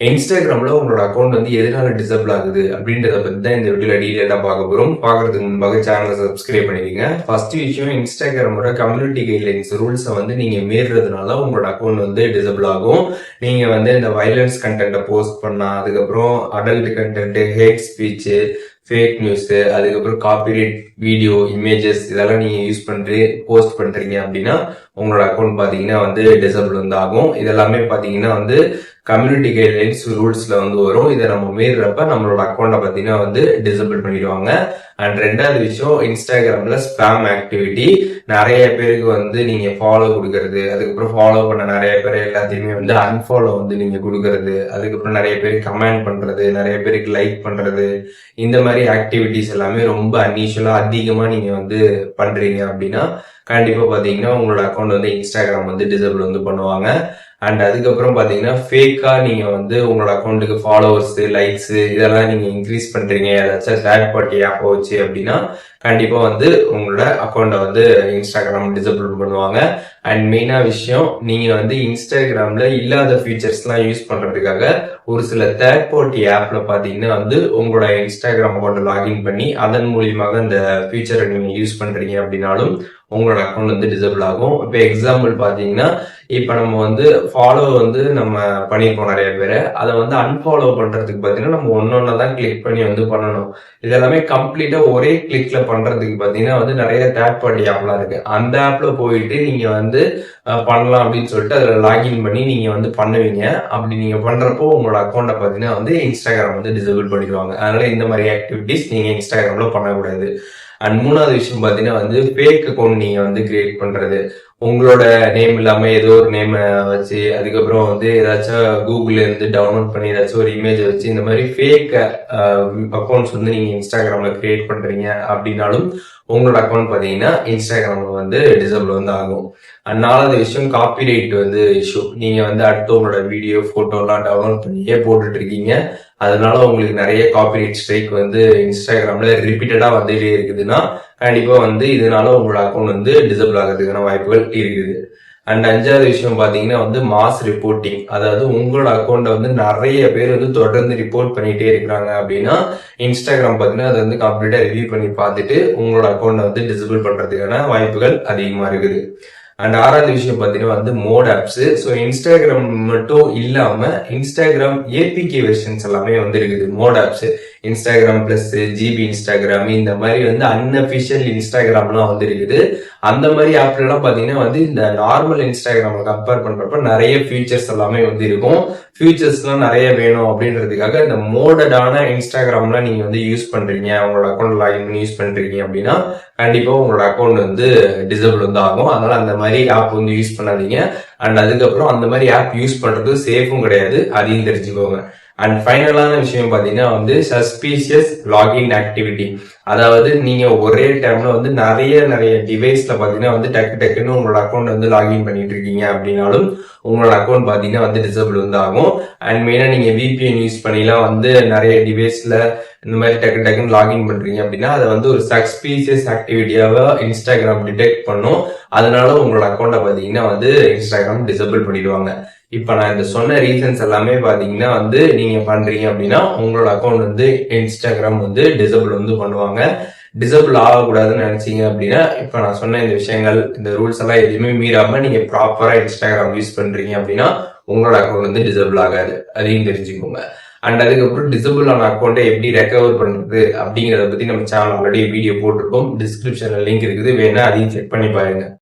இன்ஸ்டாகிராம்ல உங்களோட அக்கௌண்ட் வந்து எதனால டிசபிள் ஆகுது அப்படின்றத பத்தி தான் இந்த வீடியோல டீடைலா பார்க்க போறோம். பார்க்கறதுக்கு முன்பாக சேனலை சப்ஸ்கிரைப் பண்ணிக்கங்க. ஃபர்ஸ்ட் விஷயம், இன்ஸ்டாகிராமோட கம்யூனிட்டி கைட்லைன்ஸ் ரூல்ஸை வந்து நீங்க மீறதுனால உங்களோட அக்கௌண்ட் வந்து டிசபிள் ஆகும். நீங்க வந்து இந்த வயலன்ஸ் கண்டென்ட்டை போஸ்ட் பண்ணா, அதுக்கப்புறம் adult content, hate speech, fake news, அதுக்கப்புறம் காப்பிரைட் வீடியோ, இமேஜஸ் இதெல்லாம் நீங்க யூஸ் பண்ணி போஸ்ட் பண்றீங்க அப்படின்னா உங்களோட அக்கௌண்ட் பாத்தீங்கன்னா வந்து டிசபிள் வந்து ஆகும். இதெல்லாமே பாத்தீங்கன்னா வந்து கம்யூனிட்டி கைட்லைன்ஸ் ரூல்ஸ்ல வந்து வரும். இதை நம்ம மீறப்ப நம்மளோட அக்கௌண்ட்டை பாத்தீங்கன்னா வந்து டிசபிள் பண்ணிடுவாங்க. அண்ட் ரெண்டாவது விஷயம், இன்ஸ்டாகிராம்ல ஸ்பேம் ஆக்டிவிட்டி நிறைய பேருக்கு வந்து நீங்க ஃபாலோ கொடுக்கறது, அதுக்கப்புறம் ஃபாலோ பண்ண நிறைய பேர் எல்லாத்தையுமே வந்து அன்ஃபாலோ வந்து நீங்க கொடுக்கறது, அதுக்கப்புறம் நிறைய பேர் கமெண்ட் பண்றது, நிறைய பேருக்கு லைக் பண்றது, இந்த மாதிரி ஆக்டிவிட்டிஸ் எல்லாமே ரொம்ப அன்யூஷுவலா அதிகமா நீங்க வந்து பண்றீங்க அப்படின்னா கண்டிப்பா பாத்தீங்கன்னா உங்களோட அக்கௌண்ட் வந்து இன்ஸ்டாகிராம் வந்து டிசபிள் வந்து பண்ணுவாங்க. அண்ட் அதுக்கப்புறம் பாத்தீங்கன்னா ஃபேக்கா நீங்க வந்து உங்களோட அக்கௌண்ட்டுக்கு ஃபாலோவர்ஸ், லைக்ஸ் இதெல்லாம் நீங்க இன்க்ரீஸ் பண்றீங்க ஏதாச்சும் தேர்ட் பார்ட்டி ஆப் வச்சு அப்படின்னா கண்டிப்பா வந்து உங்களோட அக்கௌண்ட்டை வந்து இன்ஸ்டாகிராம் டிசபிள் பண்ணுவாங்க. அண்ட் மெயினா விஷயம், நீங்க வந்து இன்ஸ்டாகிராம்ல இல்லாத ஃபீச்சர்ஸ்லாம் யூஸ் பண்றதுக்காக ஒரு சில தேர்ட் பார்ட்டி ஆப்ல பாத்தீங்கன்னா வந்து உங்களோட இன்ஸ்டாகிராம் அக்கௌண்ட் லாகின் பண்ணி அதன் மூலியமாக இந்த ஃபீச்சரை நீங்க யூஸ் பண்றீங்க அப்படின்னாலும் உங்களோட அக்கௌண்ட் வந்து டிசபிள் ஆகும். இப்போ எக்ஸாம்பிள் பாத்தீங்கன்னா, இப்ப நம்ம வந்து ஃபாலோ வந்து நம்ம பண்ணிருப்போம் நிறைய பேரை, அதை வந்து அன்ஃபாலோ பண்றதுக்கு பாத்தீங்கன்னா நம்ம ஒன்னொன்னு தான் கிளிக் பண்ணி வந்து பண்ணணும். இதெல்லாமே கம்ப்ளீட்டா ஒரே கிளிக்ல பண்றதுக்கு பாத்தீங்கன்னா வந்து நிறைய தேர்ட் பார்ட்டி ஆப்லாம் இருக்கு. அந்த ஆப்ல போயிட்டு நீங்க வந்து பண்ணலாம் அப்படின்னு சொல்லிட்டு அதுல லாகின் பண்ணி நீங்க வந்து பண்ணுவீங்க. அப்படி நீங்க பண்றப்போ உங்களோட அக்கௌண்ட்டை பாத்தீங்கன்னா வந்து இன்ஸ்டாகிராம் வந்து டிசபிள் பண்ணிடுவாங்க. அதனால இந்த மாதிரி ஆக்டிவிட்டிஸ் நீங்க இன்ஸ்டாகிராம்ல பண்ணக்கூடாது. அண்ட் மூணாவது விஷயம் பாத்தீங்கன்னா வந்து ஃபேக் அக்கௌண்ட் நீங்க வந்து கிரியேட் பண்றது, உங்களோட நேம் இல்லாம ஏதோ ஒரு நேம் வச்சு, அதுக்கப்புறம் வந்து ஏதாச்சும் கூகுள்ல இருந்து டவுன்லோட் பண்ணி ஏதாச்சும் ஒரு இமேஜ் வச்சு இந்த மாதிரி ஃபேக் அக்கௌண்ட்ஸ் வந்து நீங்க இன்ஸ்டாகிராம்ல கிரியேட் பண்றீங்க அப்படின்னாலும் உங்களோட அக்கௌண்ட் பாத்தீங்கன்னா இன்ஸ்டாகிராம்ல வந்து டிசபிள் வந்து ஆகும். அண்ட் நாலாவது விஷயம், காப்பிரைட் வந்து இஷ்யூ. நீங்க வந்து அடுத்தவங்களோட வீடியோ, போட்டோ எல்லாம் டவுன்லோட் பண்ணியே போட்டுட்டு இருக்கீங்க, அதனால உங்களுக்கு நிறைய காப்பிரைட் ஸ்ட்ரைக் வந்து இன்ஸ்டாகிராம்ல ரிப்பீட்டடா வந்துட்டே இருக்குதுன்னா கண்டிப்பா வந்து இதனால உங்களோட அக்கௌண்ட் வந்து டிசபிள் ஆகிறதுக்கான வாய்ப்புகள் இருக்குது. அண்ட் அஞ்சாவது விஷயம் பாத்தீங்கன்னா வந்து மாஸ் ரிப்போர்ட்டிங். அதாவது உங்களோட அக்கௌண்ட்டை வந்து நிறைய பேர் வந்து தொடர்ந்து ரிப்போர்ட் பண்ணிட்டே இருக்கிறாங்க அப்படின்னா இன்ஸ்டாகிராம் பாத்தீங்கன்னா அதை வந்து கம்ப்ளீட்டா ரிவ்யூ பண்ணி பார்த்துட்டு உங்களோட அக்கௌண்ட்டை வந்து டிசபிள் பண்றதுக்கான வாய்ப்புகள் அதிகமா இருக்குது. அண்ட் ஆறாவது விஷயம் பாத்தீங்கன்னா வந்து மோட் ஆப்ஸ். ஸோ இன்ஸ்டாகிராம் மட்டும் இல்லாம இன்ஸ்டாகிராம் ஏபிகே வெர்ஷன்ஸ் எல்லாமே வந்து இருக்குது. Mod apps, Instagram plus, GB Instagram, இந்த மாதிரி வந்து அன்அபிஷியல் இன்ஸ்டாகிராம்லாம் வந்து இருக்குது. அந்த மாதிரி ஆப்ல எல்லாம் பாத்தீங்கன்னா வந்து இந்த நார்மல் இன்ஸ்டாகிராம் கம்பேர் பண்றப்ப நிறைய ஃபீச்சர்ஸ் எல்லாமே வந்து இருக்கும். ஃபீச்சர்ஸ் எல்லாம் நிறைய வேணும் அப்படின்றதுக்காக இந்த மோடடான இன்ஸ்டாகிராம்லாம் நீங்க வந்து யூஸ் பண்றீங்க, உங்களோட அக்கௌண்ட் லாகின் பண்ணி யூஸ் பண்றீங்க அப்படின்னா கண்டிப்பா உங்களோட அக்கௌண்ட் வந்து டிசபிள் வந்து ஆகும். அதனால அந்த மாதிரி ஆப் வந்து யூஸ் பண்ணாதீங்க. அண்ட் அதுக்கப்புறம் அந்த மாதிரி ஆப் யூஸ் பண்றது சேஃபும் கிடையாது, அதையும் தெரிஞ்சுக்கோங்க. அண்ட் ஃபைனலான விஷயம் பாத்தீங்கன்னா வந்து சஸ்பீஷியஸ் லாகின் ஆக்டிவிட்டி. அதாவது நீங்க ஒரே டைம்ல வந்து நிறைய டிவைஸ்ல பாத்தீங்கன்னா வந்து டக்குன்னு உங்களோட அக்கௌண்ட் வந்து லாகின் பண்ணிட்டு இருக்கீங்க அப்படின்னாலும் உங்களோட அக்கௌண்ட் பாத்தீங்கன்னா வந்து டிசபிள் வந்து ஆகும். அண்ட் மெயினா நீங்க விபிஎன் யூஸ் பண்ணிலாம் வந்து நிறைய டிவைஸ்ல இந்த மாதிரி டக்குன்னு லாகின் பண்றீங்க அப்படின்னா அதை வந்து ஒரு சஸ்பீஷியஸ் ஆக்டிவிட்டியாவா இன்ஸ்டாகிராம் டிடெக்ட் பண்ணும். அதனால உங்களோட அக்கௌண்ட்டை பாத்தீங்கன்னா வந்து இன்ஸ்டாகிராம் டிசபிள் பண்ணிடுவாங்க. இப்ப நான் இந்த சொன்ன ரீசன்ஸ் எல்லாமே பாத்தீங்கன்னா வந்து நீங்க பண்றீங்க அப்படின்னா உங்களோட அக்கௌண்ட் வந்து இன்ஸ்டாகிராம் வந்து டிசபிள் வந்து பண்ணுவாங்க. டிசபிள் ஆகக்கூடாதுன்னு நினைச்சீங்க அப்படின்னா இப்ப நான் சொன்ன இந்த விஷயங்கள், இந்த ரூல்ஸ் எல்லாம் எதுவுமே மீறாம நீங்க ப்ராப்பரா இன்ஸ்டாகிராம் யூஸ் பண்றீங்க அப்படின்னா உங்களோட அக்கௌண்ட் வந்து டிசபிள் ஆகாது, அதையும் தெரிஞ்சுக்கோங்க. அண்ட் அதுக்கப்புறம் டிசபிள் ஆன அக்கௌண்ட்டை எப்படி ரெக்கவர் பண்றது அப்படிங்கறத பத்தி நம்ம சேனல் ஆல்ரெடி வீடியோ போட்டிருக்கோம். டிஸ்கிரிப்ஷன்ல லிங்க் இருக்குது, வேணா அதையும் செக் பண்ணி பாருங்க.